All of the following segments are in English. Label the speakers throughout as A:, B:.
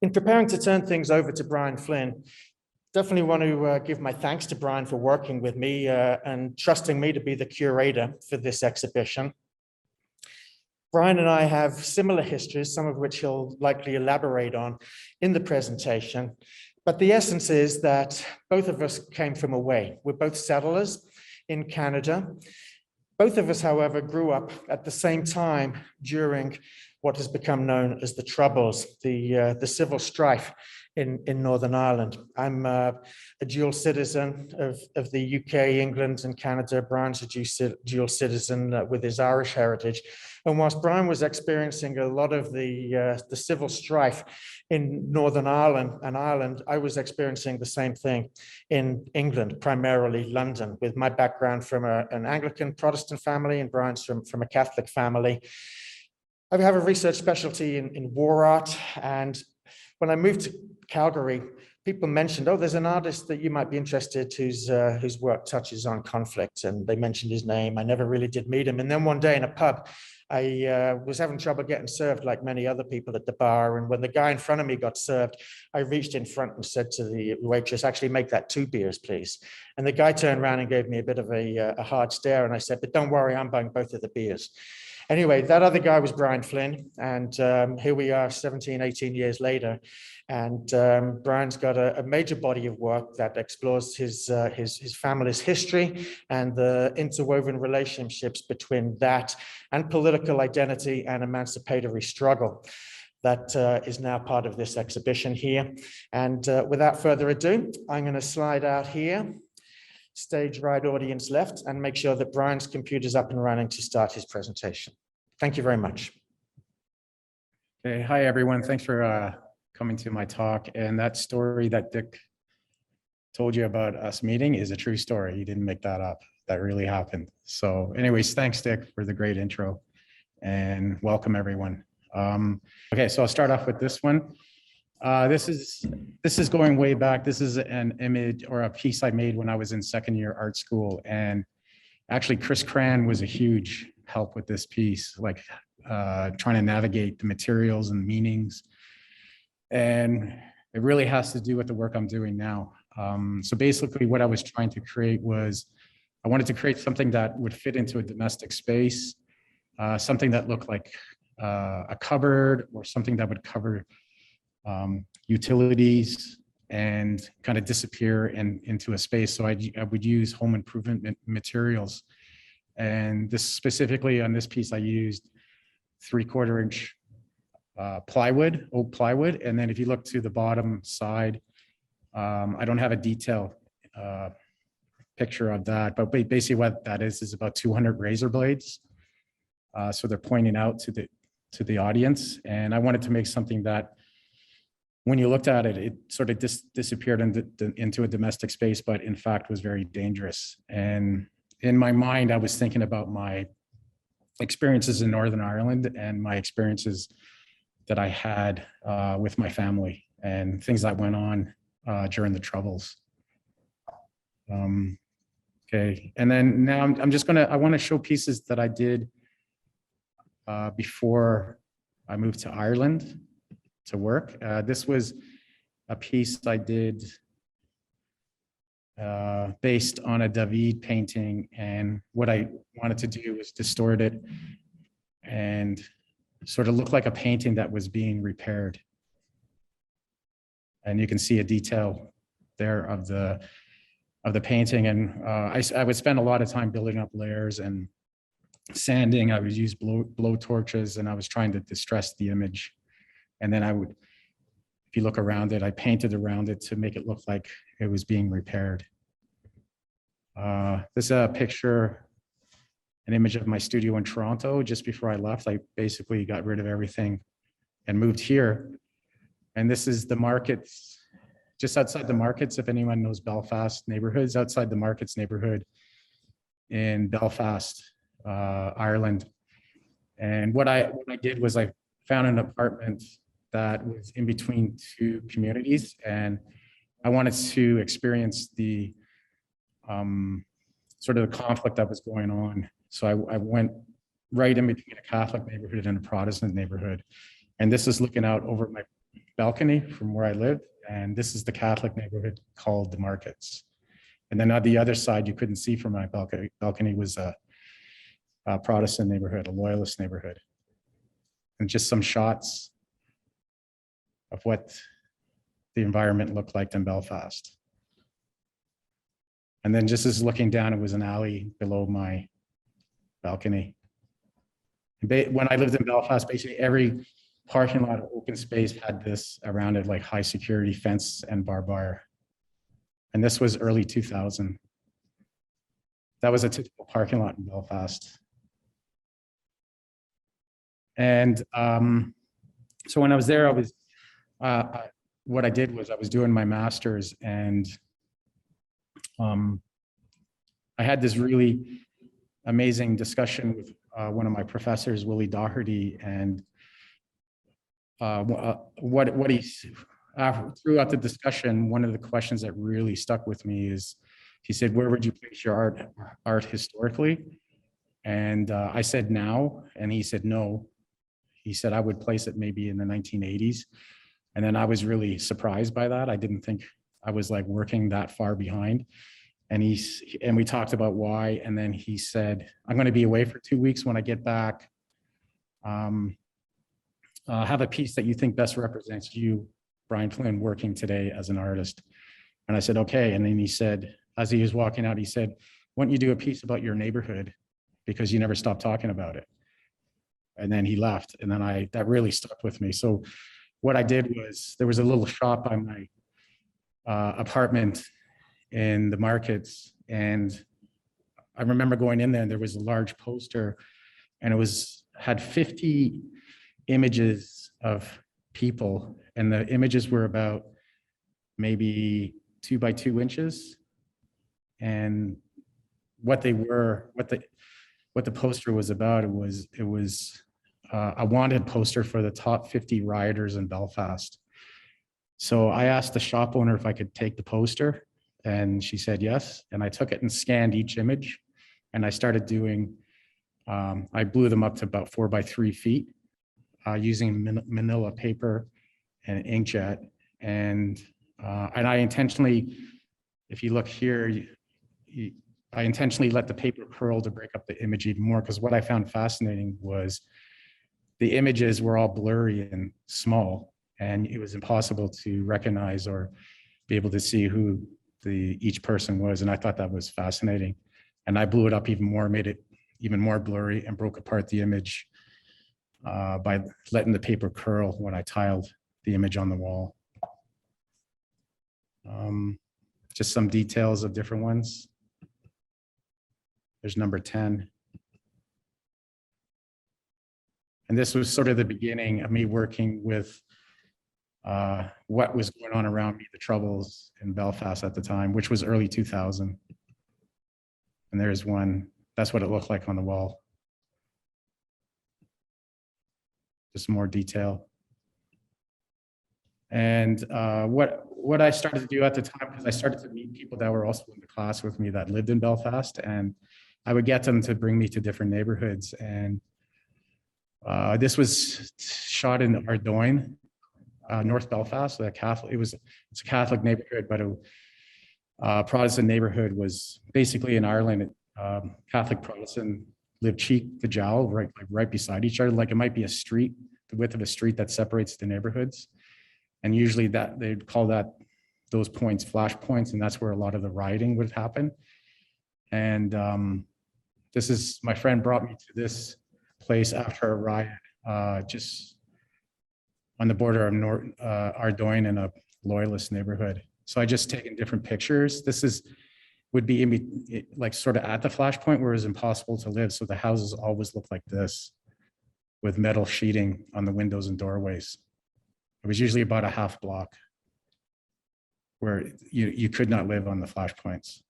A: In preparing to turn things over to Brian Flynn, definitely want to give my thanks to Brian for working with me and trusting me to be the curator for this exhibition. Brian and I have similar histories, some of which he'll likely elaborate on in the presentation. But the essence is that both of us came from away. We're both settlers in Canada. Both of us, however, grew up at the same time during what has become known as the Troubles, the civil strife in Northern Ireland. I'm a dual citizen of the UK, England, and Canada. Brian's a dual citizen with his Irish heritage. And whilst Brian was experiencing a lot of the civil strife in Northern Ireland and Ireland, I was experiencing the same thing in England, primarily London, with my background from an Anglican Protestant family and Brian's from a Catholic family. I have a research specialty in war art, and when I moved to Calgary, people mentioned, oh, there's an artist that you might be interested whose work touches on conflict, and they mentioned his name. I never really did meet him. And then one day in a pub, I was having trouble getting served like many other people at the bar. And when the guy in front of me got served, I reached in front and said to the waitress, actually make that 2 beers, please. And the guy turned around and gave me a bit of a hard stare. And I said, but don't worry, I'm buying both of the beers. Anyway, that other guy was Brian Flynn. And here we are 17, 18 years later. And Brian's got a major body of work that explores his family's history and the interwoven relationships between that and political identity and emancipatory struggle that is now part of this exhibition here. And without further ado, I'm going to slide out here, stage right, audience left, and make sure that Brian's computer's up and running to start his presentation. Thank you very much.
B: Okay, hi everyone. Thanks for coming to my talk. And that story that Dick told you about us meeting is a true story. He didn't make that up. That really happened. So anyways, thanks Dick for the great intro and welcome everyone. Okay, so I'll start off with this one. This is going way back. This is an image or a piece I made when I was in second year art school. And actually Chris Cran was a huge help with this piece, like trying to navigate the materials and meanings. And it really has to do with the work I'm doing now. So basically what I was trying to create was, I wanted to create something that would fit into a domestic space, something that looked like a cupboard or something that would cover utilities and kind of disappear into a space. So I would use home improvement materials. And this specifically on this piece, I used 3/4 inch plywood, oak plywood. And then if you look to the bottom side, I don't have a detailed picture of that, but basically what that is about 200 razor blades. So they're pointing out to the audience. And I wanted to make something that when you looked at it, it sort of disappeared into a domestic space, but in fact was very dangerous. And in my mind, I was thinking about my experiences in Northern Ireland and my experiences that I had with my family and things that went on during the Troubles. Okay, and then now I want to show pieces that I did before I moved to Ireland to work. This was a piece I did based on a David painting, and what I wanted to do was distort it and sort of look like a painting that was being repaired. And you can see a detail there of the painting. And I would spend a lot of time building up layers and sanding. I would use blow torches, and I was trying to distress the image. And then if you look around it, I painted around it to make it look like it was being repaired. This is a picture, an image of my studio in Toronto. Just before I left, I basically got rid of everything and moved here. And this is the markets, just outside the markets, if anyone knows Belfast neighborhoods, outside the markets neighborhood in Belfast, Ireland. And what I did was I found an apartment that was in between 2 communities, and I wanted to experience the sort of the conflict that was going on. So I went right in between a Catholic neighborhood and a Protestant neighborhood. And this is looking out over balcony from where I lived. And this is the Catholic neighborhood called the Markets. And then on the other side, you couldn't see from my balcony was a Protestant neighborhood, a Loyalist neighborhood. And just some shots of what the environment looked like in Belfast. And then just as looking down, it was an alley below my balcony. When I lived in Belfast, basically every parking lot or open space had this around it, like high security fence and barbed wire. And this was early 2000. That was a typical parking lot in Belfast. And so when I was there, I was, what I did was I was doing my master's, and I had this really amazing discussion with one of my professors, Willie Doherty, and what he throughout the discussion, one of the questions that really stuck with me is, he said, "Where would you place your art historically?" And I said now, and he said no. He said I would place it maybe in the 1980s, and then I was really surprised by that. I didn't think I was like working that far behind. And we talked about why, and then he said, "I'm going to be away for 2 weeks. When I get back, have a piece that you think best represents you, Brian Flynn, working today as an artist." And I said, "Okay." And then he said, as he was walking out, he said, "Why don't you do a piece about your neighborhood, because you never stopped talking about it?" And then he left, and then that really stuck with me. So what I did was, there was a little shop by my apartment in the Markets, and I remember going in there, and there was a large poster, and it had 50 images of people, and the images were about maybe 2 by 2 inches. And what the poster was about, it was a wanted poster for the top 50 rioters in Belfast. So I asked the shop owner if I could take the poster, and she said yes. And I took it and scanned each image, and I started doing, I blew them up to about 4 by 3 feet using manila paper and inkjet. And I intentionally, if you look here, I intentionally let the paper curl to break up the image even more, because what I found fascinating was the images were all blurry and small, and it was impossible to recognize or be able to see who each person was. And I thought that was fascinating. And I blew it up even more, made it even more blurry, and broke apart the image by letting the paper curl when I tiled the image on the wall. Just some details of different ones. There's number 10. And this was sort of the beginning of me working with what was going on around me, the Troubles in Belfast at the time, which was early 2000. And there's one, that's what it looked like on the wall. Just more detail. And what I started to do at the time, because I started to meet people that were also in the class with me that lived in Belfast, and I would get them to bring me to different neighborhoods. And this was shot in Ardoyne, North Belfast. So it's a Catholic neighborhood, but a Protestant neighborhood. Was basically in Ireland. Catholic Protestant lived cheek to jowl, right beside each other. Like it might be a street, the width of a street that separates the neighborhoods. And usually that they'd call those points flash points, and that's where a lot of the rioting would happen. And my friend brought me to this place after a riot, just on the border of Ardoyne, in a Loyalist neighborhood. So I just taken different pictures. Would be like sort of at the flash point where it was impossible to live. So the houses always look like this, with metal sheeting on the windows and doorways. It was usually about a half block where you could not live on the flash points.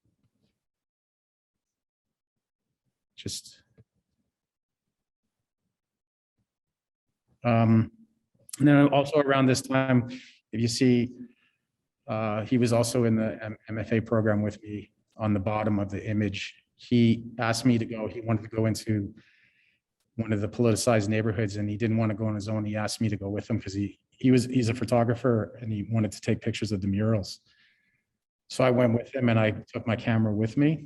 B: And then also around this time, if you see, he was also in the MFA program with me. On the bottom of the image, he asked me to go. He wanted to go into one of the politicized neighborhoods, and he didn't want to go on his own. He asked me to go with him because he he's a photographer and he wanted to take pictures of the murals. So I went with him and I took my camera with me.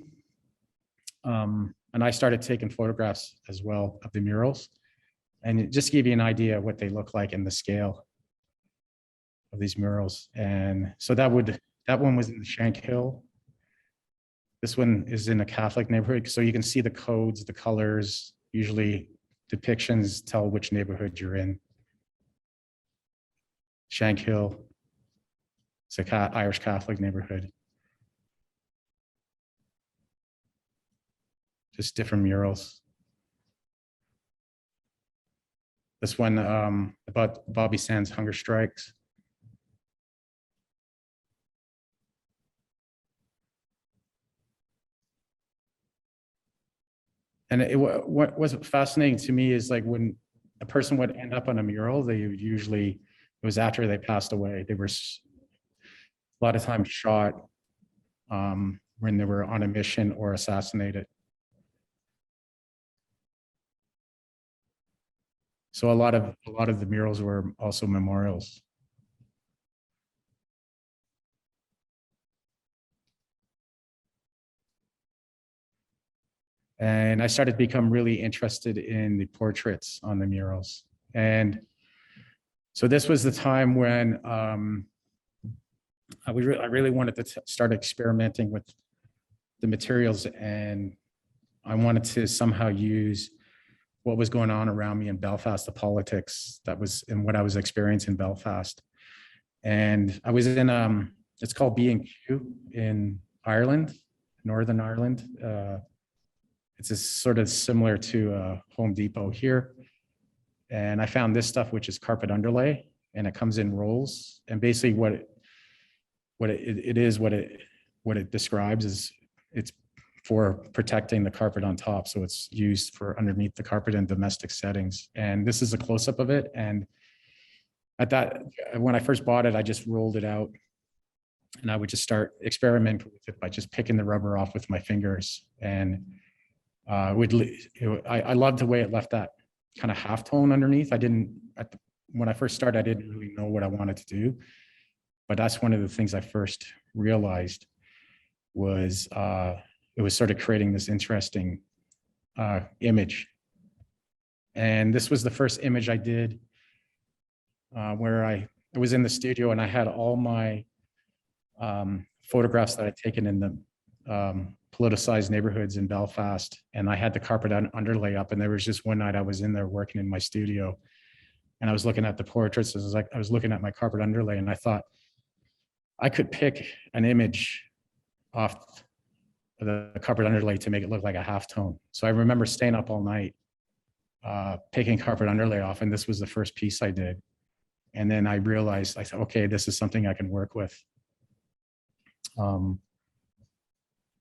B: And I started taking photographs as well of the murals, and just give you an idea of what they look like and the scale of these murals. And so that one was in the Shank Hill. This one is in a Catholic neighborhood. So you can see the codes, the colors, usually depictions tell which neighborhood you're in. Shank Hill, it's a Irish Catholic neighborhood. Just different murals. This one about Bobby Sands hunger strikes. And what was fascinating to me is like when a person would end up on a mural, they would usually, it was after they passed away. They were a lot of times shot when they were on a mission or assassinated. So a lot of the murals were also memorials. And I started to become really interested in the portraits on the murals. And so this was the time when I really wanted to start experimenting with the materials, and I wanted to somehow use what was going on around me in Belfast, the politics that was in what I was experiencing in Belfast. And I was in, it's called B&Q in Ireland, Northern Ireland. It's a sort of similar to Home Depot here. And I found this stuff, which is carpet underlay, and it comes in rolls. And basically what it describes is it's for protecting the carpet on top. So it's used for underneath the carpet in domestic settings. And this is a close-up of it. And when I first bought it, I just rolled it out and I would just start experimenting with it by just picking the rubber off with my fingers. And I loved the way it left that kind of halftone underneath. When I first started, I didn't really know what I wanted to do, but that's one of the things I first realized was it was sort of creating this interesting image. And this was the first image I did where I was in the studio and I had all my photographs that I'd taken in the politicized neighborhoods in Belfast. And I had the carpet underlay up, and there was just one night I was in there working in my studio and I was looking at the portraits. I was looking at my carpet underlay and I thought I could pick an image off the carpet underlay to make it look like a halftone. So I remember staying up all night picking carpet underlay off, and this was the first piece I did. And then I realized, I thought, okay, this is something I can work with.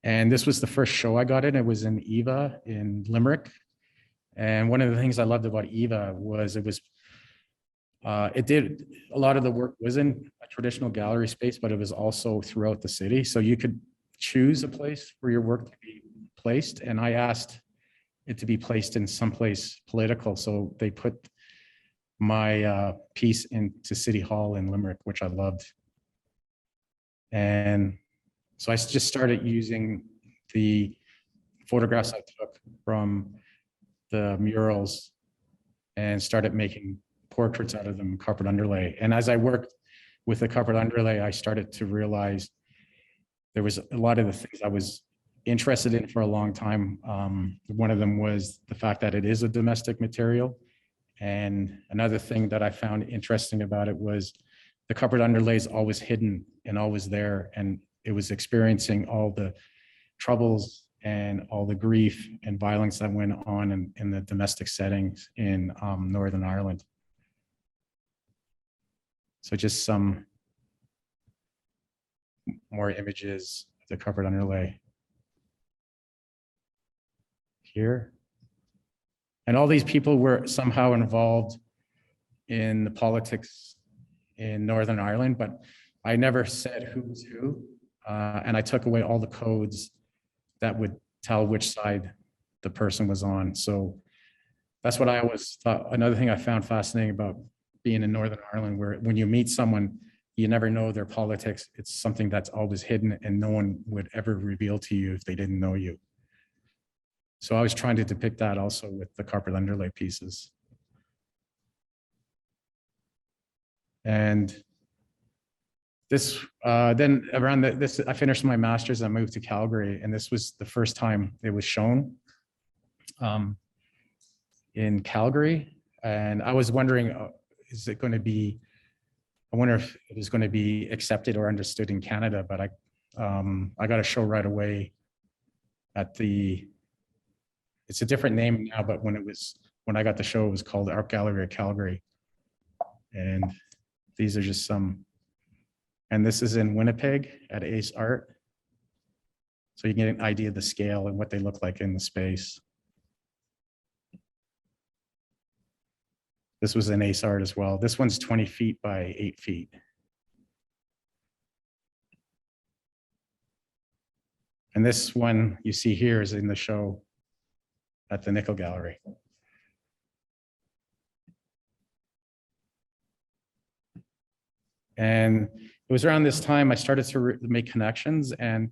B: And this was the first show I got in. It was in Eva in Limerick. And one of the things I loved about Eva was it did a lot of the work was in a traditional gallery space, but it was also throughout the city. So you could choose a place for your work to be placed. And I asked it to be placed in someplace political. So they put my piece into City Hall in Limerick, which I loved. And so I just started using the photographs I took from the murals and started making portraits out of them, carpet underlay. And as I worked with the carpet underlay, I started to realize there was a lot of the things I was interested in for a long time. One of them was the fact that it is a domestic material. And another thing that I found interesting about it was the carpet underlay is always hidden and always there. And it was experiencing all the troubles and all the grief and violence that went on in the domestic settings in Northern Ireland. So just some more images of the carpet underlay here. And all these people were somehow involved in the politics in Northern Ireland, but I never said who was who. And I took away all the codes that would tell which side the person was on. So that's what I always thought. Another thing I found fascinating about being in Northern Ireland, where when you meet someone, you never know their politics. It's something that's always hidden and no one would ever reveal to you if they didn't know you. So I was trying to depict that also with the carpet underlay pieces. And this, then around this, I finished my master's, I moved to Calgary, and this was the first time it was shown in Calgary. And I was wondering, is it going to be, I wonder if it was going to be accepted or understood in Canada, but I got a show right away at the, it's a different name now, but when I got the show, it was called Art Gallery of Calgary. And these are just some, and this is in Winnipeg at Ace Art. So you get an idea of the scale and what they look like in the space. This was in Ace Art as well. This one's 20 feet by 8 feet. And this one you see here is in the show at the Nickle Gallery. And it was around this time I started to make connections, and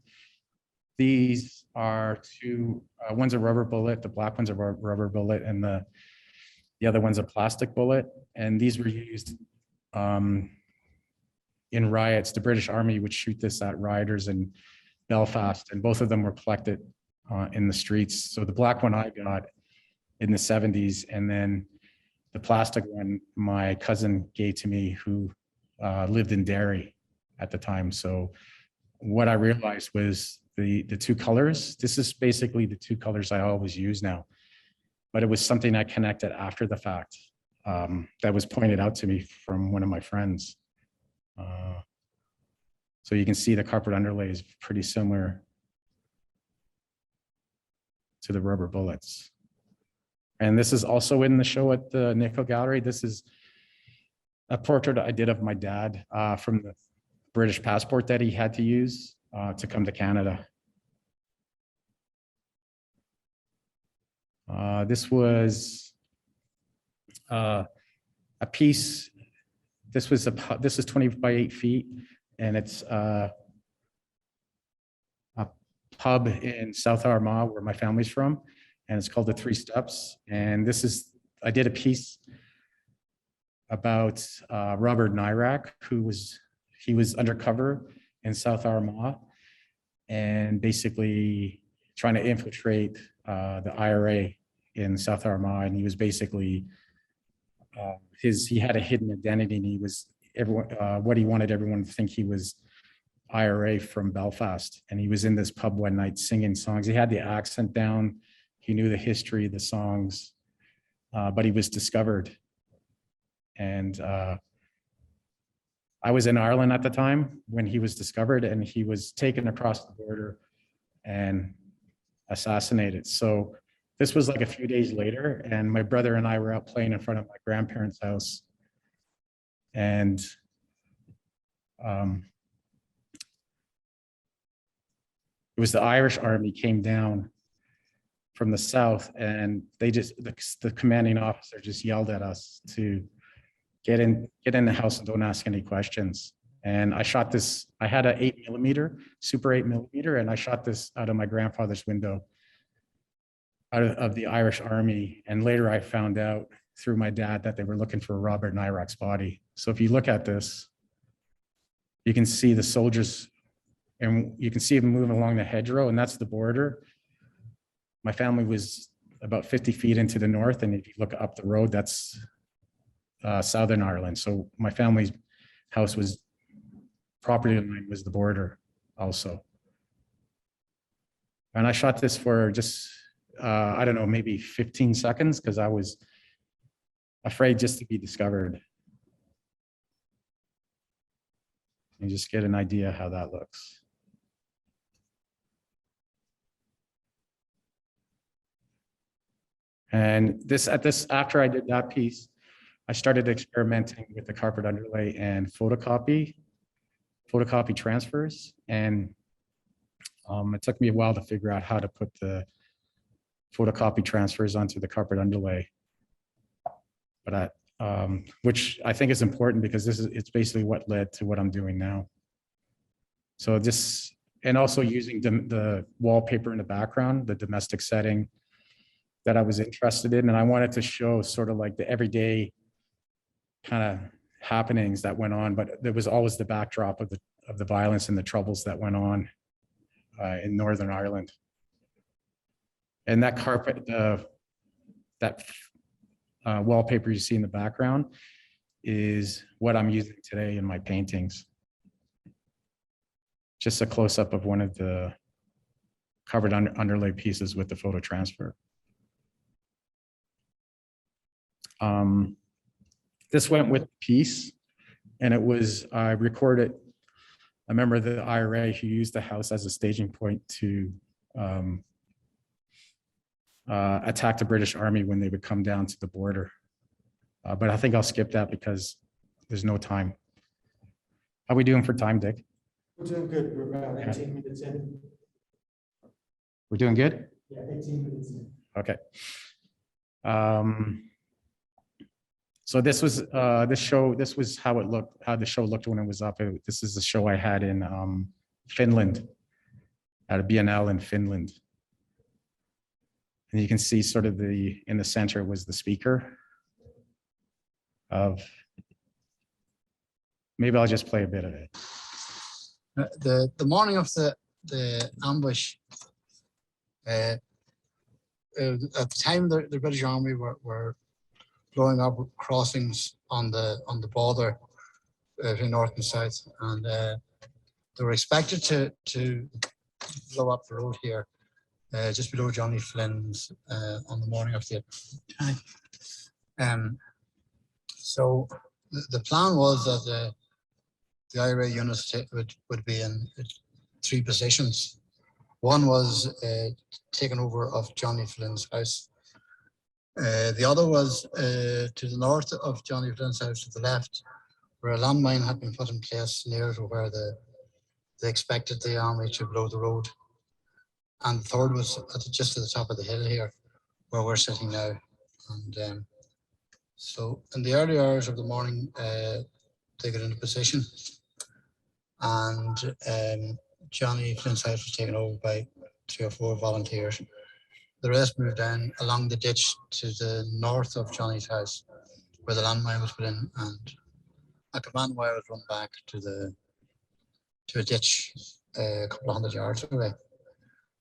B: these are two, one's a rubber bullet, the black one's a rubber bullet, and the other one's a plastic bullet. And these were used in riots. The British Army would shoot this at rioters in Belfast, and both of them were collected in the streets. So the black one I got in the 70s, and then the plastic one my cousin gave to me, who lived in Derry at the time. So what I realized was the two colors, this is basically the two colors I always use now, but it was something I connected after the fact that was pointed out to me from one of my friends. So you can see the carpet underlay is pretty similar to the rubber bullets. And this is also in the show at the Nickle Gallery. This is a portrait I did of my dad from the British passport that he had to use to come to Canada. This was a piece. This is 20 by 8 feet, and it's a pub in South Armagh, where my family's from, and it's called the Three Steps. And I did a piece about Robert Nyrak, he was undercover in South Armagh and basically trying to infiltrate the IRA in South Armagh. And he was basically, he had a hidden identity, and he was what he wanted everyone to think he was IRA from Belfast. And he was in this pub one night singing songs. He had the accent down. He knew the history of the songs, but he was discovered. And I was in Ireland at the time when he was discovered, and he was taken across the border and assassinated. So this was like a few days later, and my brother and I were out playing in front of my grandparents' house. And it was the Irish army came down from the south, and they just, the commanding officer just yelled at us to get in the house and don't ask any questions. And I shot this, I had an 8mm, super 8mm, and I shot this out of my grandfather's window, out of the Irish army. And later I found out through my dad that they were looking for Robert Nyrak's body. So if you look at this, you can see the soldiers, and you can see them moving along the hedgerow, and that's the border. My family was about 50 feet into the north, and if you look up the road, that's Southern Ireland. So my family's house was, property line was the border also. And I shot this for just, I don't know, maybe 15 seconds, because I was afraid just to be discovered. And just get an idea how that looks. And after I did that piece, I started experimenting with the carpet underlay and photocopy transfers. And it took me a while to figure out how to put the photocopy transfers onto the carpet underlay. But which I think is important because it's basically what led to what I'm doing now. So this, and also using the wallpaper in the background, the domestic setting that I was interested in. And I wanted to show sort of like the everyday kind of happenings that went on, but there was always the backdrop of the violence and the troubles that went on in Northern Ireland. And that carpet, that wallpaper you see in the background is what I'm using today in my paintings. Just a close-up of one of the covered underlay pieces with the photo transfer. This went with the piece, and it was, I recorded a member of the IRA who used the house as a staging point to attack the British Army when they would come down to the border. But I think I'll skip that because there's no time. How are we doing for time, Dick?
A: We're doing good. We're about 18 minutes in.
B: We're doing good?
A: Yeah, 18 minutes in.
B: Okay. So this was this was how it looked, how the show looked when it was up. This is the show I had in Finland, at a Biennale in Finland. And you can see sort of in the center was the speaker of, maybe I'll just play a bit of it.
C: The morning of the ambush, at the time the British Army were blowing up crossings on the border between north and south, and they were expected to blow up the road here just below Johnny Flynn's on the morning of the attack. So the plan was that the IRA units would be in 3 positions. One was taken over of Johnny Flynn's house. The other was to the north of Johnny Flynn's house, to the left, where a landmine had been put in place near to where they expected the army to blow the road. And the third was just at the top of the hill here, where we're sitting now. And so in the early hours of the morning, they got into position, and Johnny Flynn's house was taken over by 3 or 4 volunteers. The rest moved down along the ditch to the north of Johnny's house, where the landmine was put in, and a command wire was run back to a ditch a couple of 100 yards away.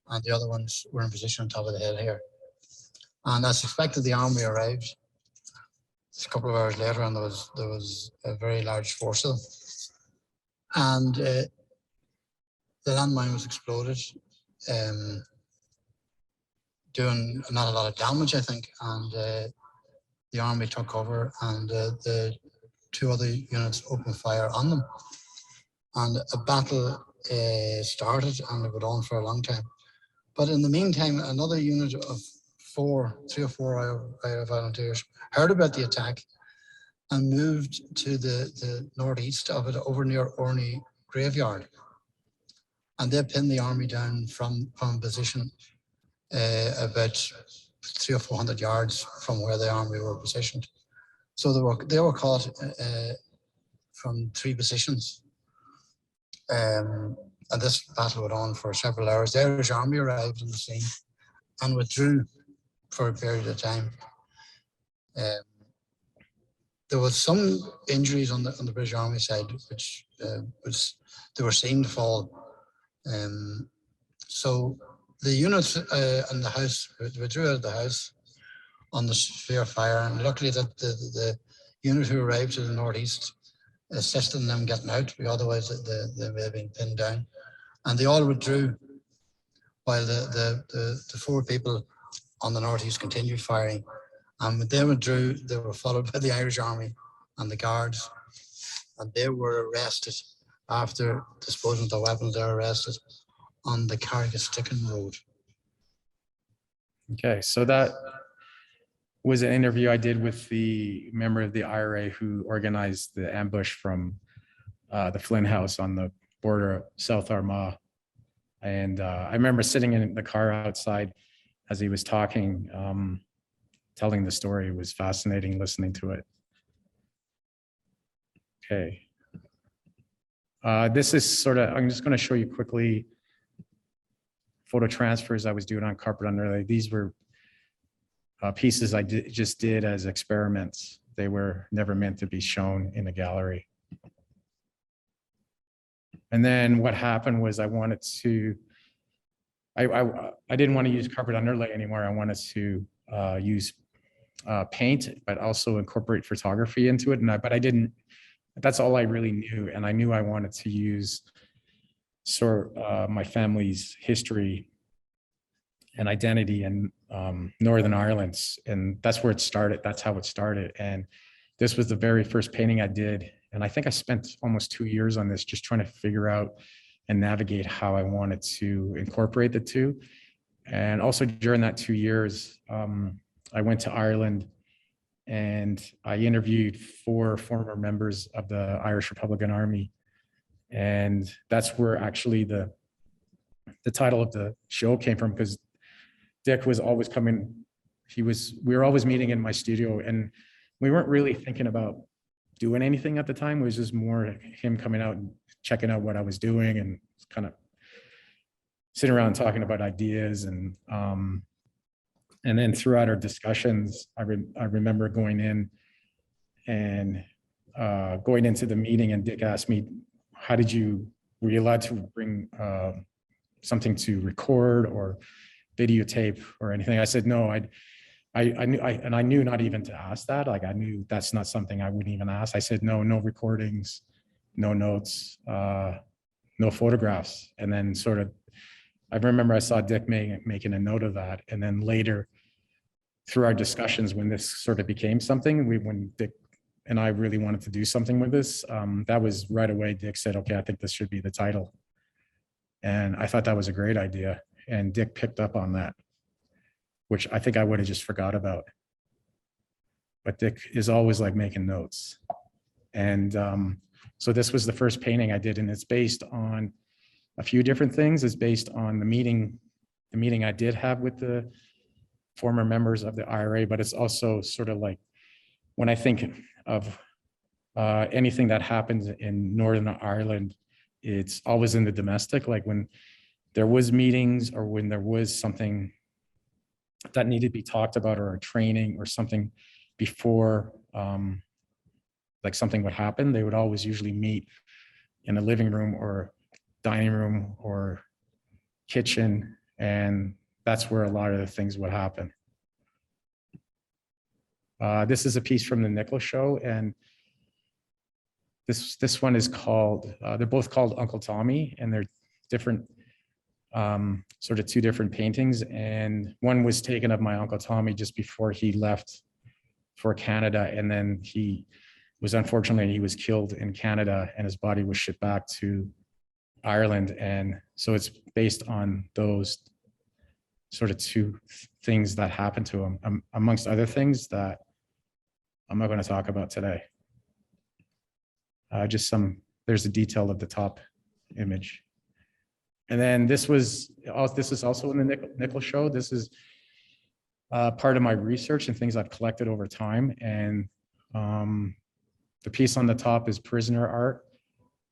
C: And the other ones were in position on top of the hill here. And as expected, the army arrived a couple of hours later, and there was a very large force of them. And the landmine was exploded, doing not a lot of damage, I think. And the army took cover, and the 2 other units opened fire on them. And a battle started, and it went on for a long time. But in the meantime, another unit of 3 or 4 IRA volunteers heard about the attack and moved to the northeast of it, over near Orney graveyard. And they pinned the army down from position about 300 or 400 yards from where the army were positioned. So they were caught from 3 positions. And this battle went on for several hours. The Irish army arrived on the scene and withdrew for a period of time. There was some injuries on the British Army side, which they were seen to fall. So the units in the house withdrew out of the house on the severe fire, and luckily that the unit who arrived to the northeast assisted in them getting out, otherwise they may have been pinned down. And they all withdrew, while the 4 people on the northeast continued firing. And when they withdrew, they were followed by the Irish Army and the guards, and they were arrested after disposing of their weapons. They were arrested on the Carrigasticken Road.
B: Okay, so that was an interview I did with the member of the IRA who organized the ambush from the Flynn house on the border of South Armagh. And I remember sitting in the car outside as he was talking, telling the story. It was fascinating listening to it. Okay. This is sort of, I'm just going to show you quickly photo transfers I was doing on carpet underlay. These were pieces I just did as experiments. They were never meant to be shown in a gallery. And then what happened was I wanted to, I didn't want to use carpet underlay anymore. I wanted to use paint, but also incorporate photography into it. But I didn't, that's all I really knew. And I knew I wanted to use my family's history and identity in Northern Ireland. And that's where it started. That's how it started. And this was the very first painting I did. And I think I spent almost 2 years on this, just trying to figure out and navigate how I wanted to incorporate the two. And also during that 2 years, I went to Ireland and I interviewed 4 former members of the Irish Republican Army. And that's where actually the title of the show came from, because Dick was always coming. We were always meeting in my studio, and we weren't really thinking about doing anything at the time. It was just more him coming out and checking out what I was doing and kind of sitting around talking about ideas. And then throughout our discussions, I remember going in and going into the meeting, and Dick asked me, were you allowed to bring something to record or videotape or anything? I said, no, I knew not even to ask that. Like, I knew that's not something I wouldn't even ask. I said, no recordings, no notes, no photographs. And then I remember I saw Dick making a note of that. And then later through our discussions, when this sort of became something, when Dick and I really wanted to do something with this, that was right away. Dick said, okay, I think this should be the title. And I thought that was a great idea. And Dick picked up on that, which I think I would have just forgot about. But Dick is always like making notes. And so this was the first painting I did, and it's based on a few different things. It's based on the meeting I did have with the former members of the IRA, but it's also sort of like, when I think of anything that happens in Northern Ireland, it's always in the domestic. Like when there was meetings or when there was something that needed to be talked about, or a training or something before like something would happen, they would always usually meet in a living room or dining room or kitchen. And that's where a lot of the things would happen. This is a piece from the Nickle show, and this one is called, they're both called Uncle Tommy, and they're different, sort of 2 different paintings. And one was taken of my Uncle Tommy just before he left for Canada. And then he was killed in Canada, and his body was shipped back to Ireland. And so it's based on those sort of 2 things that happened to him, amongst other things that I'm not going to talk about today. There's a detail of the top image. And then this is also in the Nickle show. This is part of my research and things I've collected over time. And the piece on the top is prisoner art.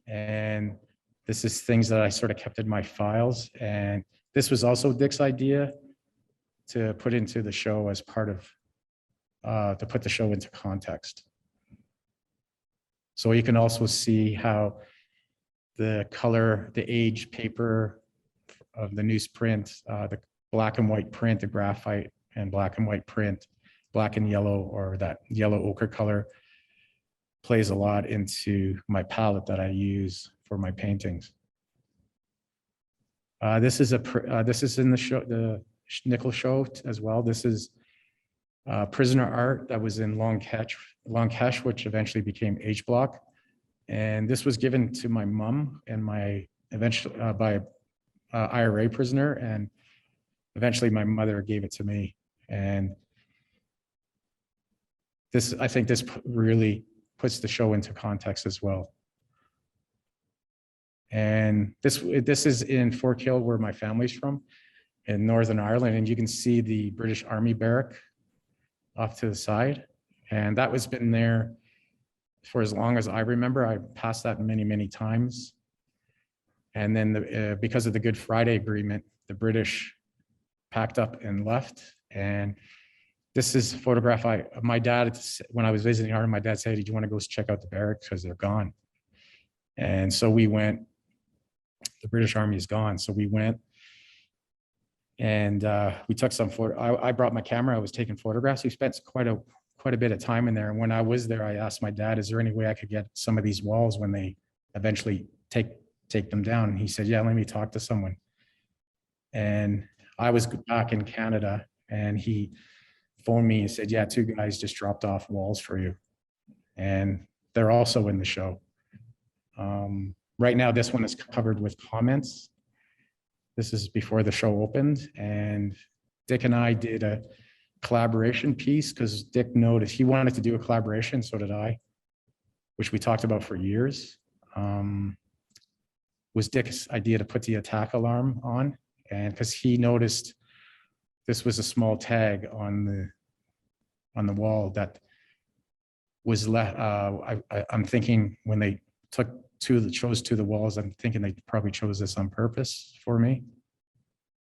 B: And this is things that I sort of kept in my files. And this was also Dick's idea to put into the show as part of, to put the show into context. So you can also see how the color, the age paper of the newsprint, the black and white print, the graphite and black and white print, black and yellow, or that yellow ochre color, plays a lot into my palette that I use for my paintings. This is in the show, the Nickle show as well. This is prisoner art that was in Long Kesh, which eventually became H Block. And this was given to my mom and by IRA prisoner, and eventually my mother gave it to me. And I think this really puts the show into context as well. And this is in Fort Hill, where my family's from, in Northern Ireland. And you can see the British Army barrack off to the side. And that was been there for as long as I remember. I passed that many, many times. And then because of the Good Friday Agreement, the British packed up and left. And this is a photograph my dad, when I was visiting Ireland, my dad said, "Did you want to go check out the barracks? Because they're gone." And so we went. The British Army is gone. So we went and we took some photo. I brought my camera. I was taking photographs. We spent quite a bit of time in there. And when I was there, I asked my dad, "Is there any way I could get some of these walls when they eventually take them down?" And he said, "Yeah, let me talk to someone." And I was back in Canada, and he phoned me and said, "Yeah, 2 guys just dropped off walls for you." And they're also in the show. Right now, this one is covered with comments. This is before the show opened, and Dick and I did a collaboration piece because Dick noticed he wanted to do a collaboration, so did I, which we talked about for years. Was Dick's idea to put the attack alarm on, and because he noticed this was a small tag on the wall that was left. I'm thinking when they chose 2 of the walls, I'm thinking they probably chose this on purpose for me.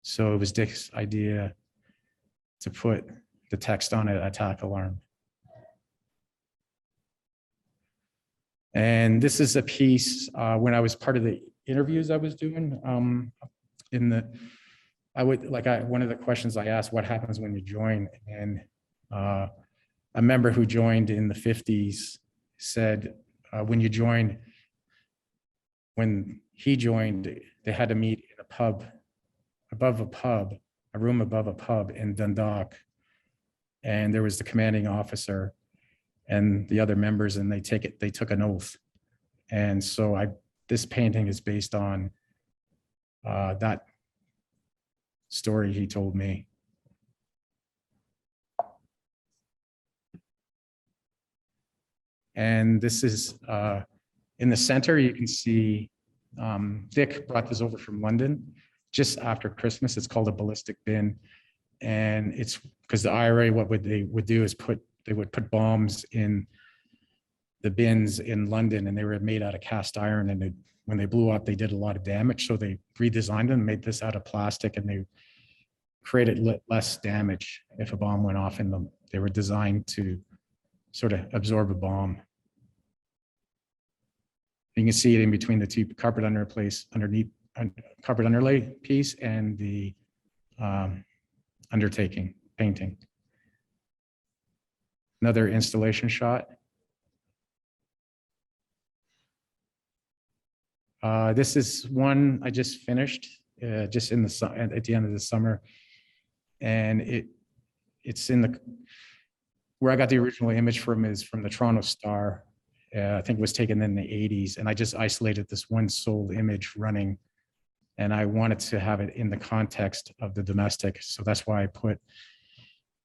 B: So it was Dick's idea to put the text on it, attack alarm. And this is a piece when I was part of the interviews I was doing. One of the questions I asked, what happens when you join? And a member who joined in the 50s said, when he joined, they had to meet in a room above a pub in Dundalk. And there was the commanding officer and the other members, and they took an oath. And so this painting is based on that story he told me. And this is in the center, you can see Dick brought this over from London just after Christmas. It's called a ballistic bin. And it's because the IRA, what they would do is they would put bombs in the bins in London, and they were made out of cast iron. And when they blew up, they did a lot of damage. So they redesigned them, made this out of plastic, and they created less damage if a bomb went off in them. They were designed to sort of absorb a bomb. You can see it in between the 2 carpet underlay piece and the painting. Another installation shot. This is one I just finished just at the end of the summer, and it's where I got the original image from is from the Toronto Star. I think it was taken in the 80s, and I just isolated this one sole image running, and I wanted to have it in the context of the domestic. So that's why I put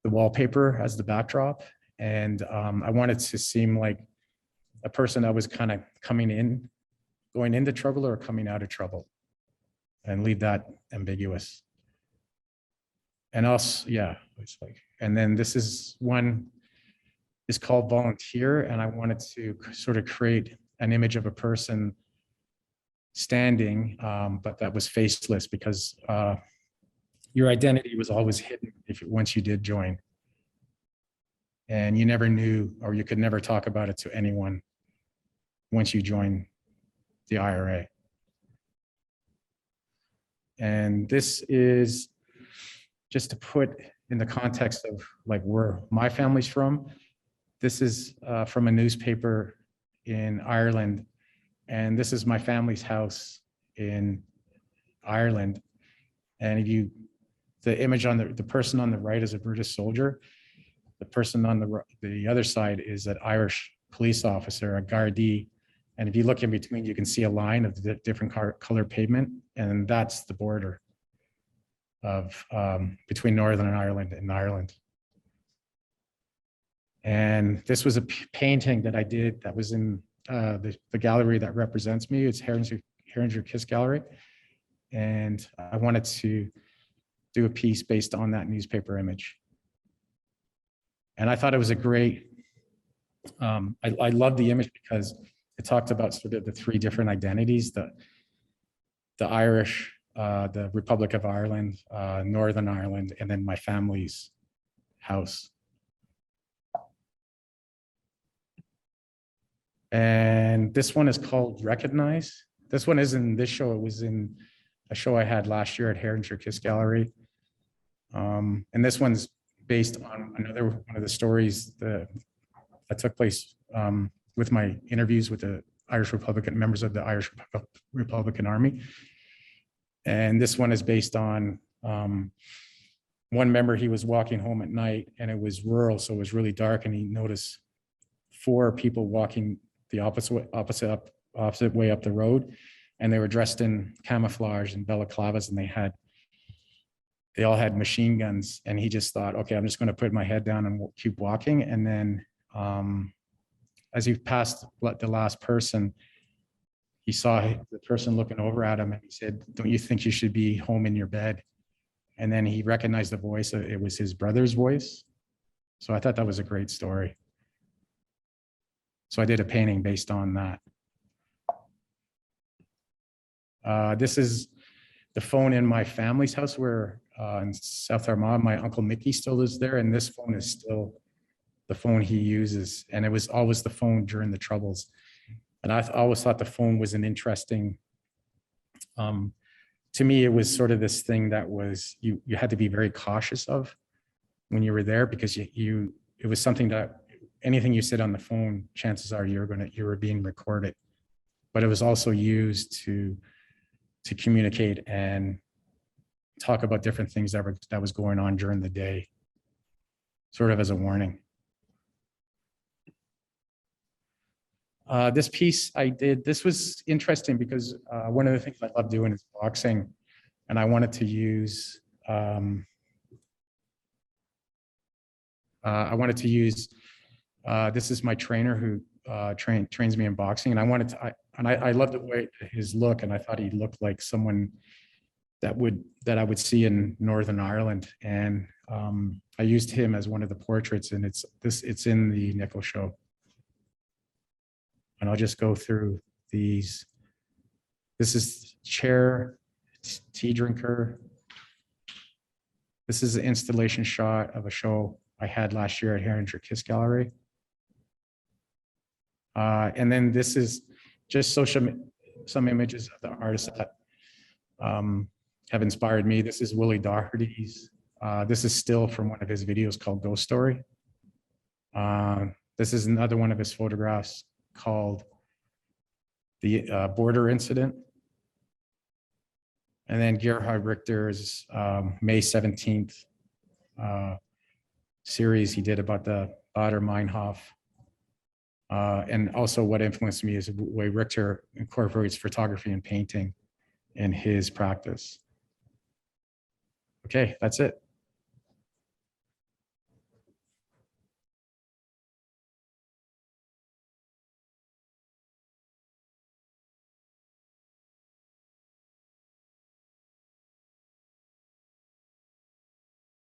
B: the wallpaper as the backdrop. And I wanted to seem like a person that was kind of going into trouble or coming out of trouble, and leave that ambiguous. And also, yeah, it's like, and then this is one is called Volunteer, and I wanted to sort of create an image of a person standing, but that was faceless, because your identity was always hidden once you did join. And you never knew, or you could never talk about it to anyone once you join the IRA. And this is just to put in the context of like where my family's from. This is from a newspaper in Ireland. And this is my family's house in Ireland. And the image on the person on the right is a British soldier. The person on the other side is an Irish police officer, a Gardaí. And if you look in between, you can see a line of the different color pavement, and that's the border of between Northern Ireland and Ireland. And this was a painting that I did that was in the gallery that represents me. It's Herringer Kiss Gallery. And I wanted to do a piece based on that newspaper image. And I thought it was a great I love the image because it talked about sort of the three different identities, the Irish, the Republic of Ireland, Northern Ireland, and then my family's house. And this one is called Recognize. This one is in this show. It was in a show I had last year at Herringer Kiss Gallery. And this one's based on another one of the stories that took place with my interviews with the Irish Republican members of the Irish Republican Army. And this one is based on one member. He was walking home at night and it was rural, so it was really dark, and he noticed 4 people walking the opposite way up the road, and they were dressed in camouflage and balaclavas, and they all had machine guns. And he just thought, okay, I'm just going to put my head down and keep walking. And then as he passed the last person, he saw the person looking over at him, and he said, don't you think you should be home in your bed? And then he recognized the voice. It was his brother's voice. So I thought that was a great story. So I did a painting based on that. This is the phone in my family's house where in South Armagh, my Uncle Mickey still lives there. And this phone is still the phone he uses. And it was always the phone during the Troubles. And I always thought the phone was an interesting, to me, it was sort of this thing that was, you had to be very cautious of when you were there, because it was something that anything you said on the phone, chances are you were being recorded. But it was also used to communicate and talk about different things that was going on during the day, sort of as a warning. This piece I did, this was interesting because one of the things I love doing is boxing, and I wanted to use this is my trainer who trains me in boxing, and I loved the way his look, and I thought he looked like someone that I would see in Northern Ireland. And I used him as one of the portraits, and it's in the Nickle show. And I'll just go through these. This is chair, tea drinker. This is an installation shot of a show I had last year at Herringer Kiss Gallery. And then this is just some images of the artists that have inspired me. This is Willie Doherty's. This is still from one of his videos called Ghost Story. This is another one of his photographs called The Border Incident. And then Gerhard Richter's May 17th series he did about the Bader Meinhof. And also what influenced me is the way Richter incorporates photography and painting in his practice. Okay, that's it.